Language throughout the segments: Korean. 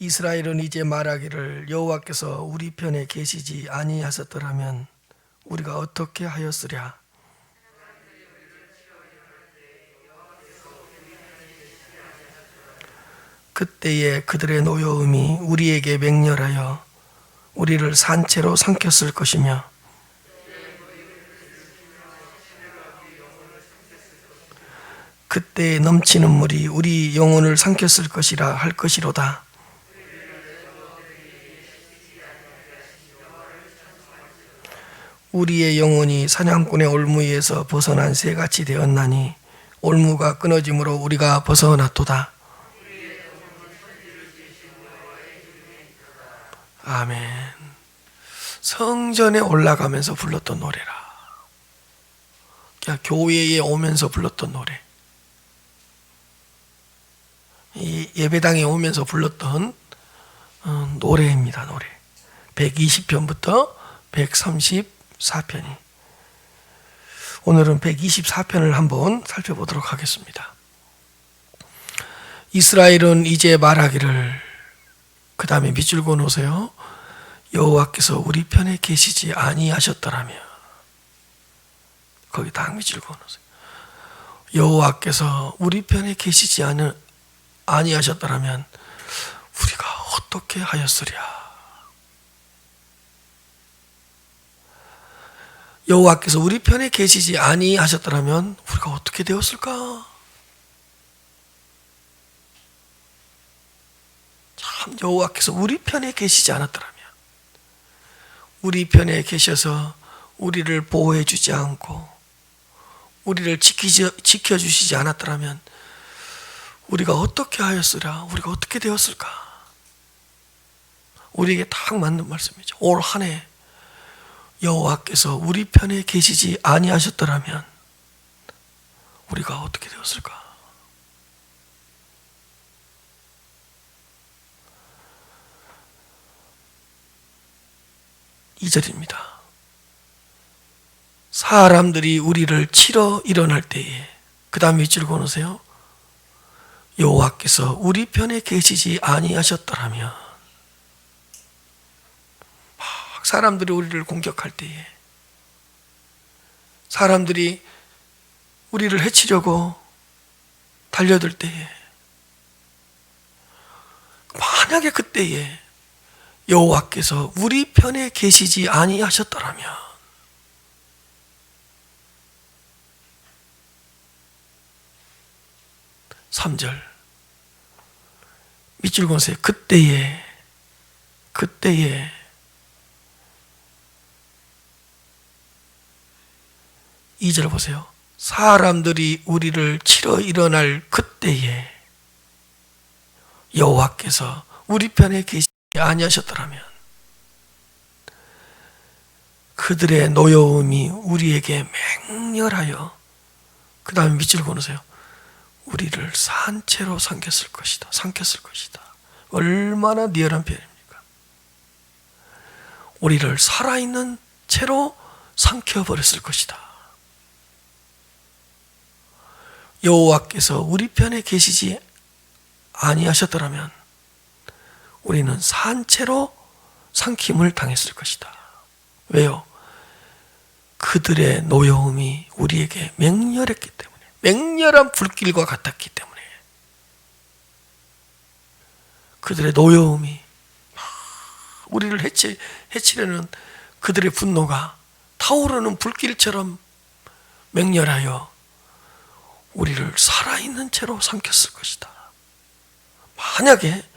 이스라엘은 이제 말하기를 여호와께서 우리 편에 계시지 아니하셨더라면 우리가 어떻게 하였으랴. 그때에 그들의 노여움이 우리에게 맹렬하여 우리를 산채로 삼켰을 것이며 그때에 넘치는 물이 우리 영혼을 삼켰을 것이라 할 것이로다. 우리의 영혼이 사냥꾼의 올무에서 벗어난 새같이 되었나니 올무가 끊어짐으로 우리가 벗어났도다. 아멘. 성전에 올라가면서 불렀던 노래라. 그러니까 교회에 오면서 불렀던 노래. 이 예배당에 오면서 불렀던 노래입니다. 노래. 120편부터 134편이. 오늘은 124편을 한번 살펴보도록 하겠습니다. 이스라엘은 이제 말하기를, 그 다음에 밑줄 그어놓으세요. 여호와께서 우리 편에 계시지 아니하셨더라면, 거기 딱 밑줄 그어놓으세요. 여호와께서 우리 편에 계시지 아니하셨더라면 우리가 어떻게 하였으랴. 여호와께서 우리 편에 계시지 아니하셨더라면 우리가 어떻게 되었을까? 참, 여호와께서 우리 편에 계시지 않았더라면, 우리 편에 계셔서 우리를 보호해 주지 않고 우리를 지켜주시지 않았더라면 우리가 어떻게 하였으랴? 우리가 어떻게 되었을까? 우리에게 딱 맞는 말씀이죠. 올 한 해 여호와께서 우리 편에 계시지 아니하셨더라면 우리가 어떻게 되었을까? 2절입니다. 사람들이 우리를 치러 일어날 때에, 그 다음 밑줄 그어놓으세요. 여호와께서 우리 편에 계시지 아니하셨더라면, 막 사람들이 우리를 공격할 때에, 사람들이 우리를 해치려고 달려들 때에, 만약에 그때에 여호와께서 우리 편에 계시지 아니하셨더라면, 3절 밑줄 그으세요. 그때에 2절 보세요. 사람들이 우리를 치러 일어날 그때에 여호와께서 우리 편에 계시지 아니하셨더라면 그들의 노여움이 우리에게 맹렬하여, 그 다음에 밑줄 그어놓으세요. 우리를 산채로 삼켰을 것이다. 얼마나 리얼한 표현입니까? 우리를 살아있는 채로 삼켜버렸을 것이다. 여호와께서 우리 편에 계시지 아니하셨더라면 우리는 산채로 삼킴을 당했을 것이다. 왜요? 그들의 노여움이 우리에게 맹렬했기 때문에, 맹렬한 불길과 같았기 때문에, 그들의 노여움이, 우리를 해치려는 그들의 분노가 타오르는 불길처럼 맹렬하여 우리를 살아있는 채로 삼켰을 것이다. 만약에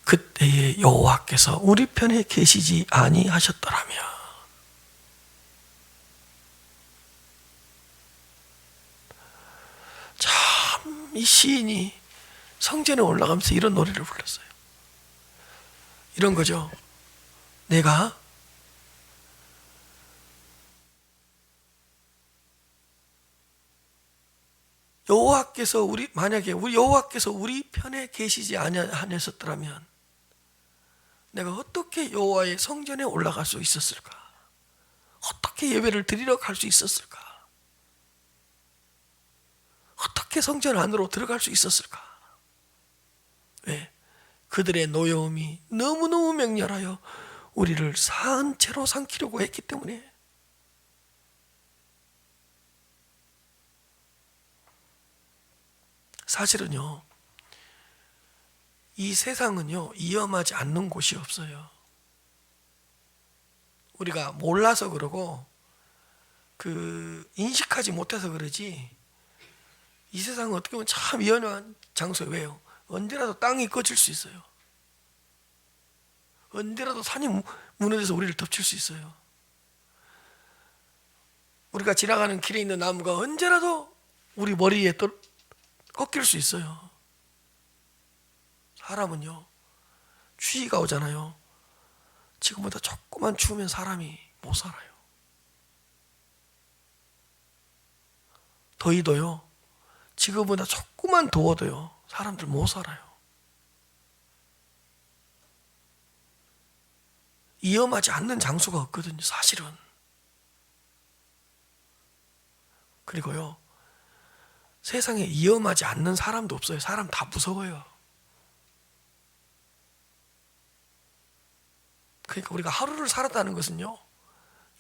그때에 여호와께서 우리 편에 계시지 아니하셨더라면, 참, 이 시인이 성전에 올라가면서 이런 노래를 불렀어요. 이런 거죠. 내가 만약에 여호와께서 우리 편에 계시지 아니하셨더라면 내가 어떻게 여호와의 성전에 올라갈 수 있었을까? 어떻게 예배를 드리러 갈 수 있었을까? 어떻게 성전 안으로 들어갈 수 있었을까? 왜? 그들의 노여움이 너무너무 맹렬하여 우리를 사한 채로 삼키려고 했기 때문에 사실은요, 이 세상은요 위험하지 않는 곳이 없어요. 우리가 몰라서 그러고 인식하지 못해서 그러지, 이 세상은 어떻게 보면 참 위험한 장소예요. 왜요? 언제라도 땅이 꺼질 수 있어요. 언제라도 산이 무너져서 우리를 덮칠 수 있어요. 우리가 지나가는 길에 있는 나무가 언제라도 우리 머리에 꺾일 수 있어요. 사람은요, 추위가 오잖아요. 지금보다 조금만 추우면 사람이 못 살아요. 더위도요, 지금보다 조금만 더워도요 사람들 못 살아요. 위험하지 않는 장소가 없거든요, 사실은. 그리고요, 세상에 위험하지 않는 사람도 없어요. 사람 다 무서워요. 그러니까 우리가 하루를 살았다는 것은요,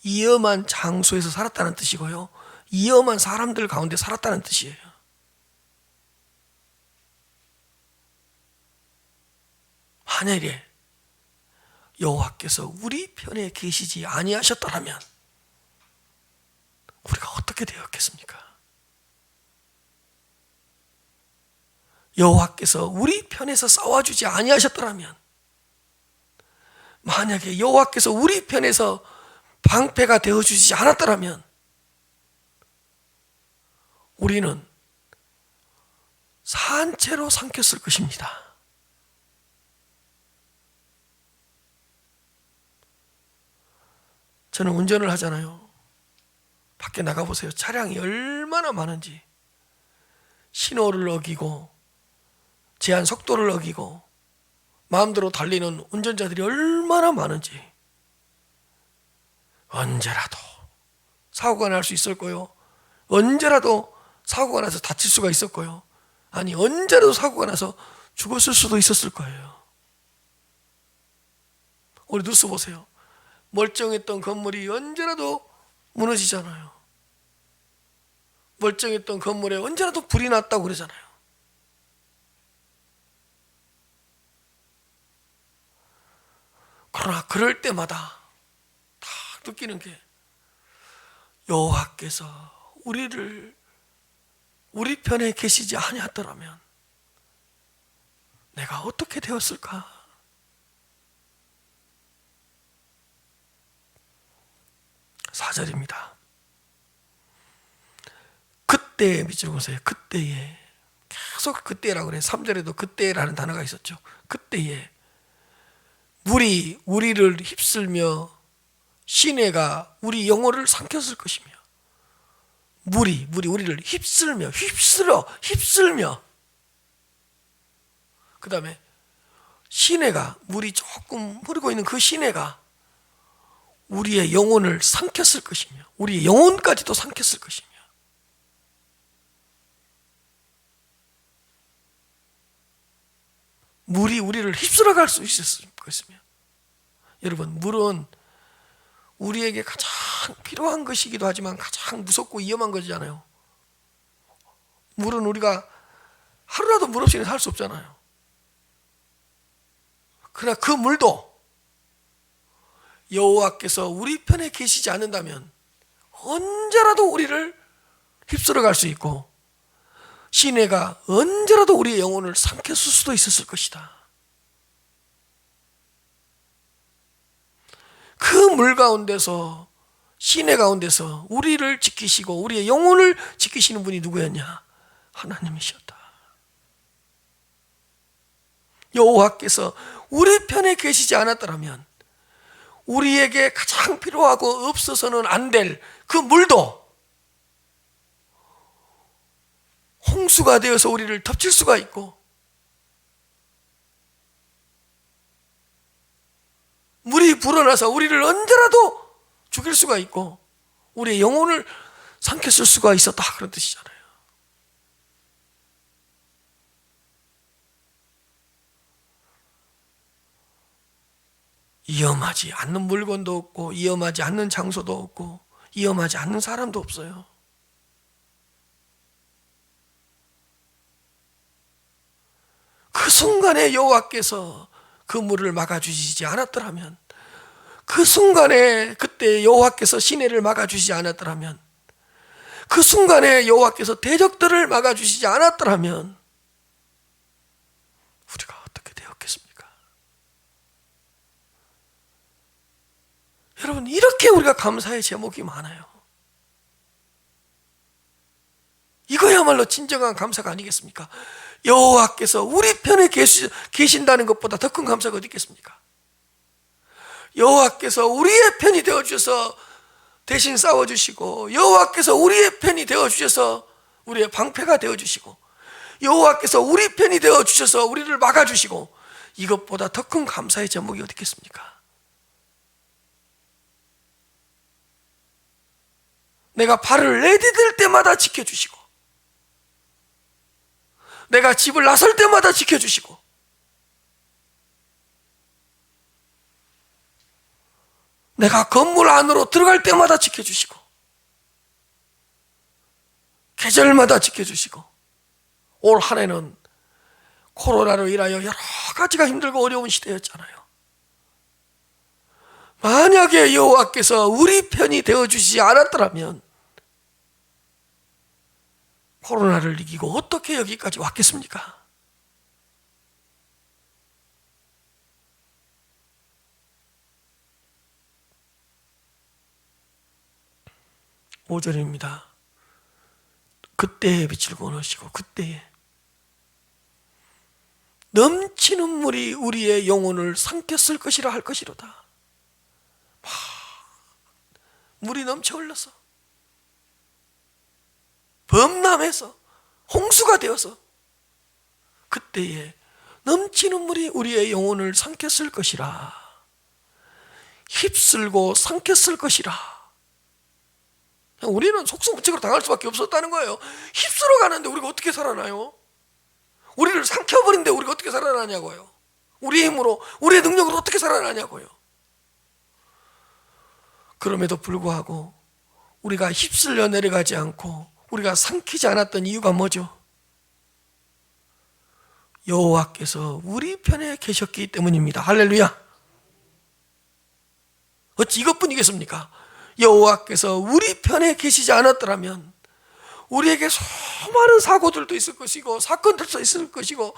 위험한 장소에서 살았다는 뜻이고요, 위험한 사람들 가운데 살았다는 뜻이에요. 만약에 여호와께서 우리 편에 계시지 아니하셨더라면 우리가 어떻게 되었겠습니까? 여호와께서 우리 편에서 싸워주지 아니하셨더라면, 만약에 여호와께서 우리 편에서 방패가 되어주지 않았더라면 우리는 산채로 삼켰을 것입니다. 저는 운전을 하잖아요. 밖에 나가보세요. 차량이 얼마나 많은지. 신호를 어기고 제한 속도를 어기고 마음대로 달리는 운전자들이 얼마나 많은지. 언제라도 사고가 날 수 있을 거요, 언제라도 사고가 나서 다칠 수가 있을 거요, 아니 언제라도 사고가 나서 죽었을 수도 있었을 거예요. 우리 뉴스 보세요. 멀쩡했던 건물이 언제라도 무너지잖아요. 멀쩡했던 건물에 언제라도 불이 났다고 그러잖아요. 그러나 그럴 때마다 다 느끼는 게, 여호와께서 우리 편에 계시지 아니하더라면 내가 어떻게 되었을까? 4절입니다. 그때에 밑줄 보세요. 그때에, 계속 그때라고 그래요. 3절에도 그때라는 단어가 있었죠. 그때에 물이 우리를 휩쓸며 시내가 우리 영혼을 삼켰을 것이며, 물이 우리를 휩쓸며 그 다음에 시내가, 물이 조금 흐르고 있는 그 시내가 우리의 영혼을 삼켰을 것이며 우리의 영혼까지도 삼켰을 것이며, 물이 우리를 휩쓸어 갈 수 있었을 것이며. 여러분, 물은 우리에게 가장 필요한 것이기도 하지만 가장 무섭고 위험한 것이잖아요. 물은 우리가 하루라도 물 없이는 살 수 없잖아요. 그러나 그 물도 여호와께서 우리 편에 계시지 않는다면 언제라도 우리를 휩쓸어 갈 수 있고, 시내가 언제라도 우리의 영혼을 삼켰을 수도 있었을 것이다. 그 물 가운데서, 시내 가운데서 우리를 지키시고 우리의 영혼을 지키시는 분이 누구였냐? 하나님이셨다. 여호와께서 우리 편에 계시지 않았더라면 우리에게 가장 필요하고 없어서는 안 될 그 물도 홍수가 되어서 우리를 덮칠 수가 있고, 물이 불어나서 우리를 언제라도 죽일 수가 있고 우리의 영혼을 삼켰을 수가 있었다, 그런 뜻이잖아요. 위험하지 않는 물건도 없고 위험하지 않는 장소도 없고 위험하지 않는 사람도 없어요. 그 순간에 여호와께서 그 물을 막아주시지 않았더라면, 그 순간에 그때 여호와께서 시내를 막아주시지 않았더라면, 그 순간에 여호와께서 대적들을 막아주시지 않았더라면 우리가 어떻게 되었겠습니까? 여러분, 이렇게 우리가 감사의 제목이 많아요. 이거야말로 진정한 감사가 아니겠습니까? 여호와께서 우리 편에 계신다는 것보다 더 큰 감사가 어디 있겠습니까? 여호와께서 우리의 편이 되어주셔서 대신 싸워주시고, 여호와께서 우리의 편이 되어주셔서 우리의 방패가 되어주시고, 여호와께서 우리 편이 되어주셔서 우리를 막아주시고, 이것보다 더 큰 감사의 제목이 어디 있겠습니까? 내가 발을 내디딜 때마다 지켜주시고, 내가 집을 나설 때마다 지켜주시고, 내가 건물 안으로 들어갈 때마다 지켜주시고, 계절마다 지켜주시고, 올 한 해는 코로나로 인하여 여러 가지가 힘들고 어려운 시대였잖아요. 만약에 여호와께서 우리 편이 되어주시지 않았더라면 코로나를 이기고 어떻게 여기까지 왔겠습니까? 5절입니다. 그때에 빛을 원하시고 그때에 넘치는 물이 우리의 영혼을 삼켰을 것이라 할 것이로다. 물이 넘쳐 흘러서 범람해서 홍수가 되어서 그때에 넘치는 물이 우리의 영혼을 삼켰을 것이라. 휩쓸고 삼켰을 것이라. 우리는 속수무책으로 당할 수밖에 없었다는 거예요. 휩쓸어 가는데 우리가 어떻게 살아나요? 우리를 삼켜버린데 우리가 어떻게 살아나냐고요. 우리의 힘으로, 우리의 능력으로 어떻게 살아나냐고요. 그럼에도 불구하고 우리가 휩쓸려 내려가지 않고 우리가 삼키지 않았던 이유가 뭐죠? 여호와께서 우리 편에 계셨기 때문입니다. 할렐루야. 어찌 이것뿐이겠습니까? 여호와께서 우리 편에 계시지 않았더라면 우리에게 수많은 사고들도 있을 것이고 사건들도 있을 것이고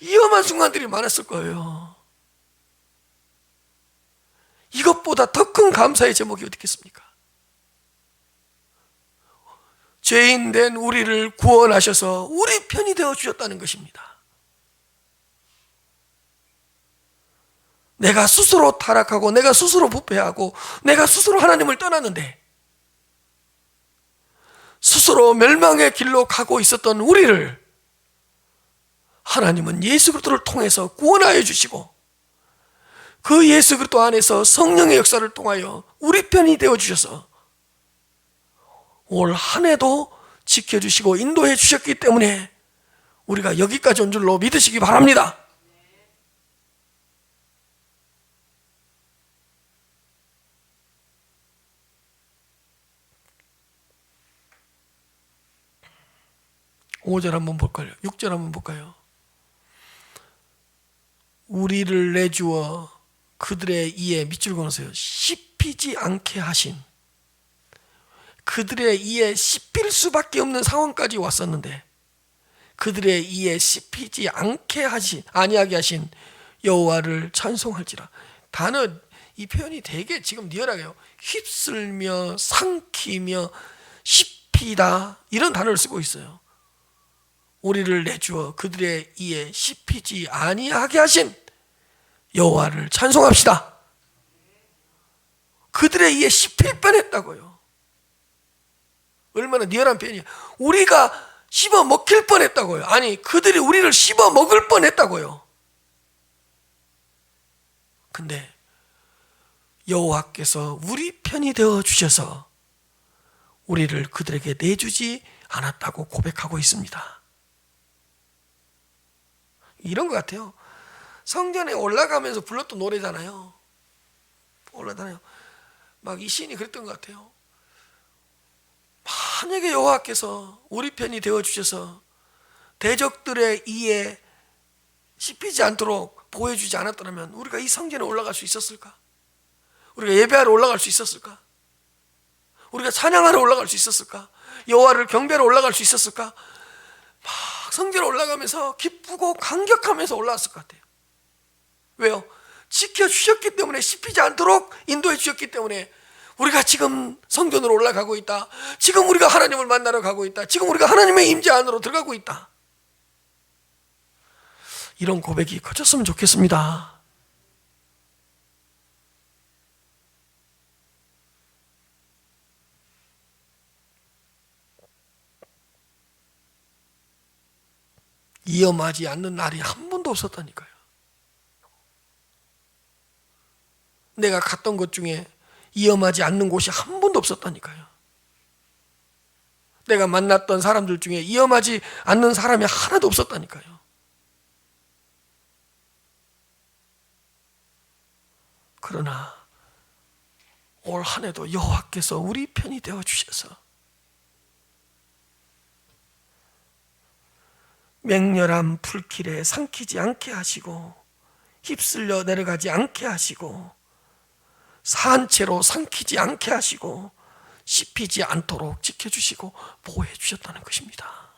위험한 순간들이 많았을 거예요. 이것보다 더 큰 감사의 제목이 어디 있겠습니까? 죄인 된 우리를 구원하셔서 우리 편이 되어 주셨다는 것입니다. 내가 스스로 타락하고 내가 스스로 부패하고 내가 스스로 하나님을 떠났는데 스스로 멸망의 길로 가고 있었던 우리를 하나님은 예수 그리스도를 통해서 구원하여 주시고 그 예수 그리스도 안에서 성령의 역사를 통하여 우리 편이 되어 주셔서 올 한 해도 지켜주시고 인도해 주셨기 때문에 우리가 여기까지 온 줄로 믿으시기 바랍니다. 오 절 한번 볼까요? 6절 한번 볼까요? 우리를 내주어 그들의 이에 밑줄 그어놓으세요. 씹히지 않게 하신, 그들의 이에 씹힐 수밖에 없는 상황까지 왔었는데 그들의 이에 씹히지 않게 아니하게 하신 여호와를 찬송할지라. 단어 이 표현이 되게 지금 리얼하게요. 휩쓸며 삼키며 씹히다 이런 단어를 쓰고 있어요. 우리를 내주어 그들의 이에 씹히지 아니하게 하신 여호와를 찬송합시다. 그들의 이에 씹힐 뻔했다고요. 얼마나 리얼한 표현이야. 우리가 씹어 먹힐 뻔했다고요. 아니, 그들이 우리를 씹어 먹을 뻔했다고요. 근데 여호와께서 우리 편이 되어 주셔서 우리를 그들에게 내주지 않았다고 고백하고 있습니다. 이런 것 같아요. 성전에 올라가면서 불렀던 노래잖아요. 올라다녀요. 막 이 시인이 그랬던 것 같아요. 만약에 여호와께서 우리 편이 되어 주셔서 대적들의 이에 씹히지 않도록 보호해주지 않았더라면 우리가 이 성전에 올라갈 수 있었을까? 우리가 예배하러 올라갈 수 있었을까? 우리가 찬양하러 올라갈 수 있었을까? 여호와를 경배하러 올라갈 수 있었을까? 막 성전에 올라가면서 기쁘고 감격하면서 올라왔을 것 같아요. 왜요? 지켜주셨기 때문에, 씹히지 않도록 인도해 주셨기 때문에 우리가 지금 성전으로 올라가고 있다. 지금 우리가 하나님을 만나러 가고 있다. 지금 우리가 하나님의 임재 안으로 들어가고 있다. 이런 고백이 커졌으면 좋겠습니다. 위험하지 않는 날이 한 번도 없었다니까요. 내가 갔던 곳 중에 위험하지 않는 곳이 한 번도 없었다니까요. 내가 만났던 사람들 중에 위험하지 않는 사람이 하나도 없었다니까요. 그러나 올 한 해도 여호와께서 우리 편이 되어 주셔서 맹렬한 불길에 삼키지 않게 하시고 휩쓸려 내려가지 않게 하시고 산채로 삼키지 않게 하시고 씹히지 않도록 지켜주시고 보호해 주셨다는 것입니다.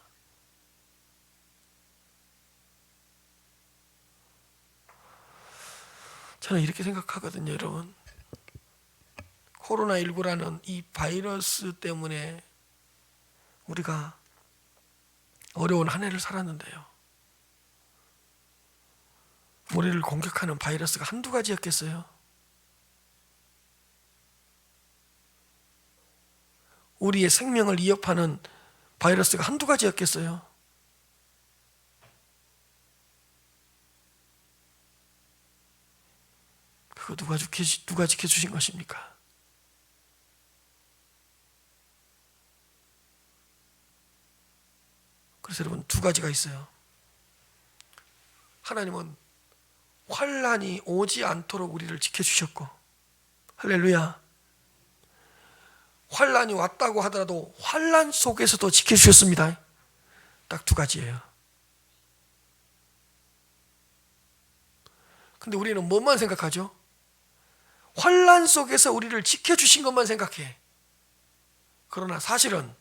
저는 이렇게 생각하거든요, 여러분. 코로나19라는 이 바이러스 때문에 우리가 어려운 한 해를 살았는데요. 우리를 공격하는 바이러스가 한두 가지였겠어요? 우리의 생명을 위협하는 바이러스가 한두 가지였겠어요? 그거 누가 지켜주신 것입니까? 그래서 여러분, 두 가지가 있어요. 하나님은 환난이 오지 않도록 우리를 지켜주셨고, 할렐루야, 환난이 왔다고 하더라도 환난 속에서도 지켜주셨습니다. 딱 두 가지예요. 근데 우리는 뭐만 생각하죠? 환난 속에서 우리를 지켜주신 것만 생각해. 그러나 사실은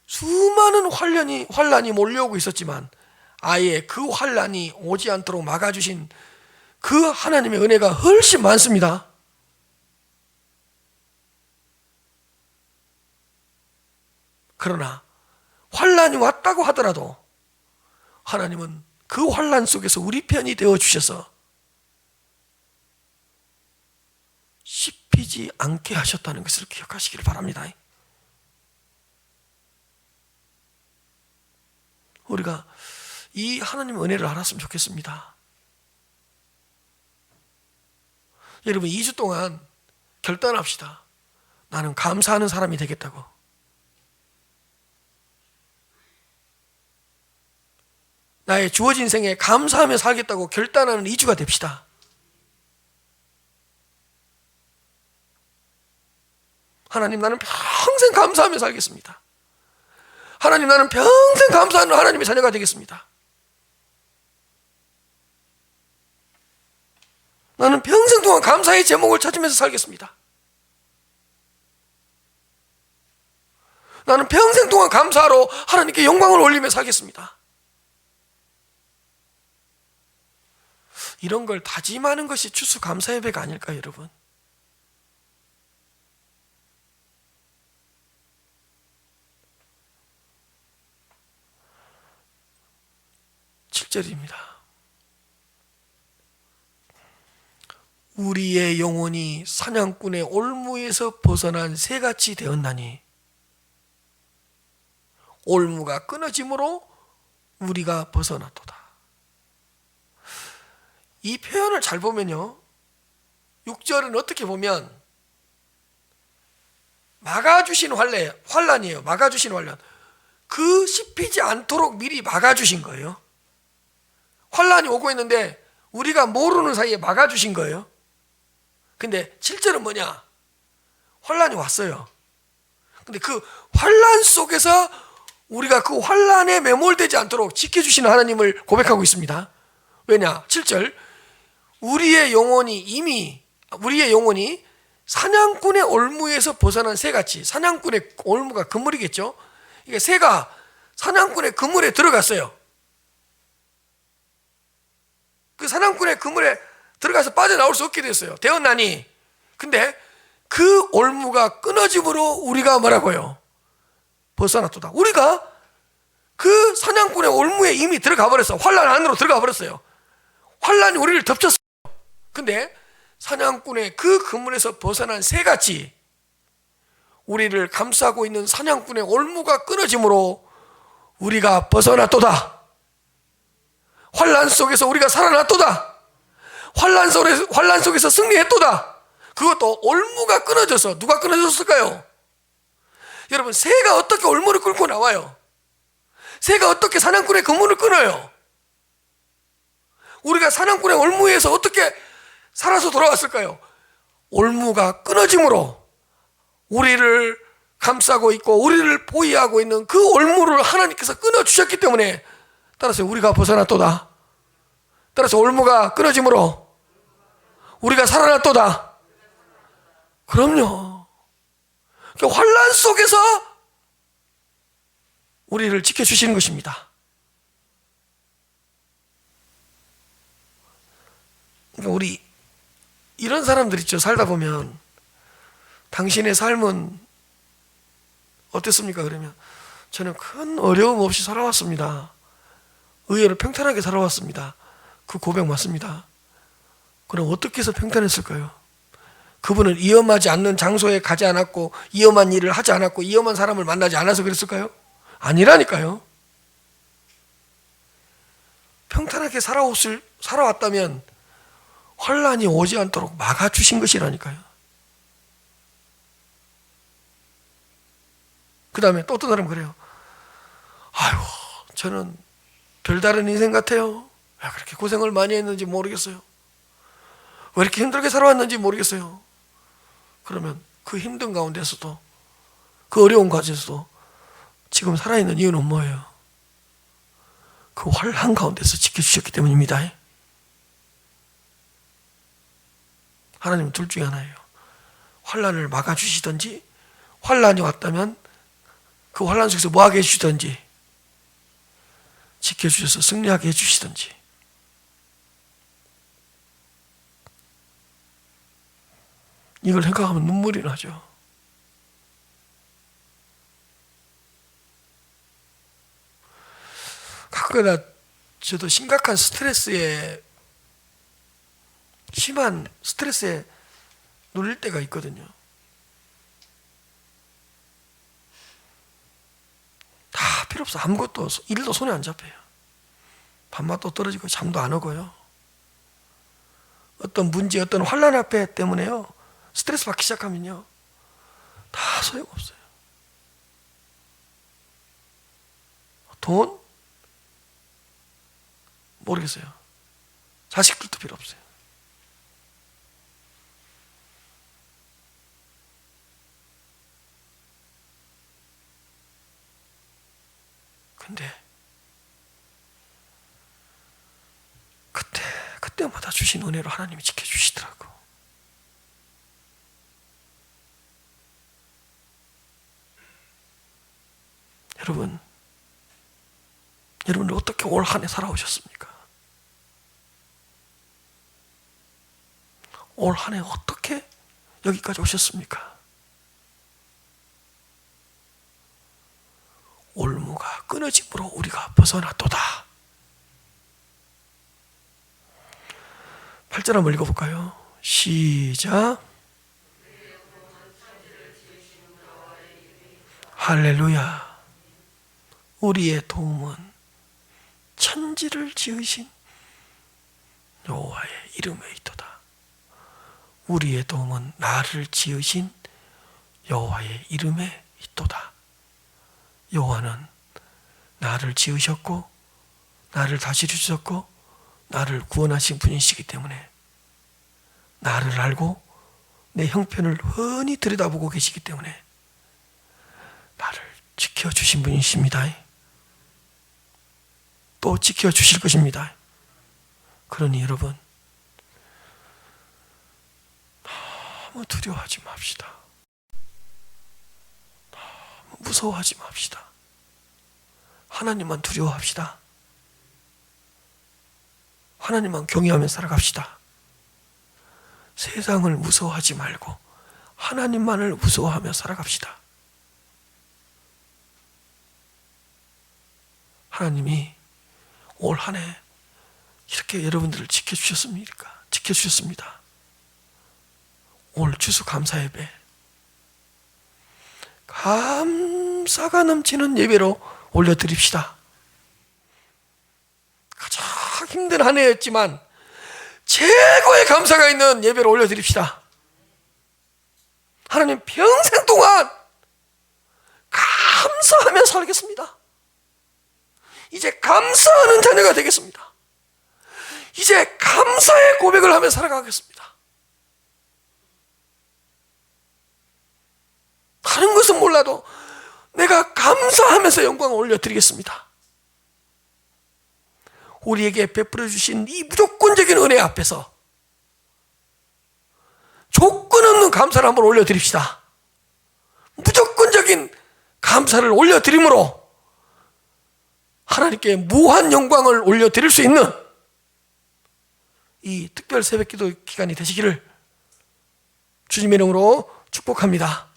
수많은 환난이 몰려오고 있었지만 아예 그 환난이 오지 않도록 막아주신 그 하나님의 은혜가 훨씬 많습니다. 그러나 환난이 왔다고 하더라도 하나님은 그 환난 속에서 우리 편이 되어 주셔서 씹히지 않게 하셨다는 것을 기억하시길 바랍니다. 우리가 이 하나님의 은혜를 알았으면 좋겠습니다. 여러분, 2주 동안 결단합시다. 나는 감사하는 사람이 되겠다고. 나의 주어진 생에 감사하며 살겠다고 결단하는 2주가 됩시다. 하나님, 나는 평생 감사하며 살겠습니다. 하나님, 나는 평생 감사하는 하나님의 자녀가 되겠습니다. 나는 평생 동안 감사의 제목을 찾으면서 살겠습니다. 나는 평생 동안 감사로 하나님께 영광을 올리며 살겠습니다. 이런 걸 다짐하는 것이 추수감사 예배가 아닐까요, 여러분? (7절입니다) 우리의 영혼이 사냥꾼의 올무에서 벗어난 새같이 되었나니 올무가 끊어짐으로 우리가 벗어났도다. 이 표현을 잘 보면요, 6절은 어떻게 보면 막아주신 환난이에요. 막아주신 환난. 그 씹히지 않도록 미리 막아주신 거예요. 환난이 오고 있는데 우리가 모르는 사이에 막아주신 거예요. 근데 7절은 뭐냐? 환란이 왔어요. 근데 그 환란 속에서 우리가 그 환란에 매몰되지 않도록 지켜주시는 하나님을 고백하고 있습니다. 왜냐? 7절 우리의 영혼이 사냥꾼의 올무에서 벗어난 새같이, 사냥꾼의 올무가 그물이겠죠. 이게 새가 사냥꾼의 그물에 들어갔어요. 그 사냥꾼의 그물에 들어가서 빠져나올 수 없게 됐어요. 되었나니, 근데 그 올무가 끊어짐으로 우리가 뭐라고요? 벗어났도다. 우리가 그 사냥꾼의 올무에 이미 들어가 버렸어. 환란 안으로 들어가 버렸어요. 환란이 우리를 덮쳤어요. 근데 사냥꾼의 그 그물에서 벗어난 새같이 우리를 감싸고 있는 사냥꾼의 올무가 끊어짐으로 우리가 벗어났도다. 환란 속에서 우리가 살아났도다. 환란 속에서 승리했도다. 그것도 올무가 끊어져서. 누가 끊어졌을까요? 여러분, 새가 어떻게 올무를 끌고 나와요? 새가 어떻게 사냥꾼의 그물을 끊어요? 우리가 사냥꾼의 올무에서 어떻게 살아서 돌아왔을까요? 올무가 끊어짐으로 우리를 감싸고 있고 우리를 보위하고 있는 그 올무를 하나님께서 끊어주셨기 때문에, 따라서 우리가 벗어났도다. 따라서 올무가 끊어짐으로 우리가 살아났도다. 그럼요. 환란 속에서 우리를 지켜주시는 것입니다. 그러니까 우리 이런 사람들 있죠. 살다 보면 당신의 삶은 어땠습니까? 그러면 저는 큰 어려움 없이 살아왔습니다. 의외로 평탄하게 살아왔습니다. 그 고백 맞습니다. 그럼 어떻게 해서 평탄했을까요? 그분은 위험하지 않는 장소에 가지 않았고 위험한 일을 하지 않았고 위험한 사람을 만나지 않아서 그랬을까요? 아니라니까요. 평탄하게 살아왔다면 환란이 오지 않도록 막아주신 것이라니까요. 그 다음에 또 어떤 사람은 그래요. 아유, 저는 별다른 인생 같아요. 왜 그렇게 고생을 많이 했는지 모르겠어요. 왜 이렇게 힘들게 살아왔는지 모르겠어요. 그러면 그 힘든 가운데서도, 그 어려운 가운데서도 지금 살아있는 이유는 뭐예요? 그 환란 가운데서 지켜주셨기 때문입니다. 하나님은 둘 중에 하나예요. 환란을 막아주시든지, 환란이 왔다면 그 환란 속에서 뭐하게 해주시든지, 지켜주셔서 승리하게 해주시든지. 이걸 생각하면 눈물이 나죠. 가끔가다 저도 심한 스트레스에 눌릴 때가 있거든요. 다 필요 없어. 아무것도, 일도 손에 안 잡혀요. 밥맛도 떨어지고 잠도 안 오고요. 어떤 문제, 어떤 환란 앞에 때문에요, 스트레스 받기 시작하면요, 다 소용없어요. 돈? 모르겠어요. 자식들도 필요 없어요. 근데 그때마다 주신 은혜로 하나님이 지켜주시더라고. 여러분은 어떻게 올 한 해 살아오셨습니까? 올 한 해 어떻게 여기까지 오셨습니까? 올무가 끊어짐으로 우리가 벗어났도다. 8절 한번 읽어볼까요? 시작. 할렐루야. 우리의 도움은 천지를 지으신 여호와의 이름에 있도다. 우리의 도움은 나를 지으신 여호와의 이름에 있도다. 여호와는 나를 지으셨고 나를 다스리셨고 나를 구원하신 분이시기 때문에 나를 알고 내 형편을 훤히 들여다보고 계시기 때문에 나를 지켜주신 분이십니다. 또 지켜주실 것입니다. 그러니 여러분, 너무 두려워하지 맙시다. 너무 무서워하지 맙시다. 하나님만 두려워합시다. 하나님만 경외하며 살아갑시다. 세상을 무서워하지 말고 하나님만을 무서워하며 살아갑시다. 하나님이 올 한 해 이렇게 여러분들을 지켜주셨습니까? 지켜주셨습니다. 오늘 추수감사 예배, 감사가 넘치는 예배로 올려드립시다. 가장 힘든 한 해였지만 최고의 감사가 있는 예배로 올려드립시다. 하나님, 평생 동안 감사하며 살겠습니다. 이제 감사하는 자녀가 되겠습니다. 이제 감사의 고백을 하며 살아가겠습니다. 다른 것은 몰라도 내가 감사하면서 영광을 올려드리겠습니다. 우리에게 베풀어 주신 이 무조건적인 은혜 앞에서 조건 없는 감사를 한번 올려드립시다. 무조건적인 감사를 올려드림으로 하나님께 무한 영광을 올려드릴 수 있는 이 특별 새벽기도 기간이 되시기를 주님의 이름으로 축복합니다.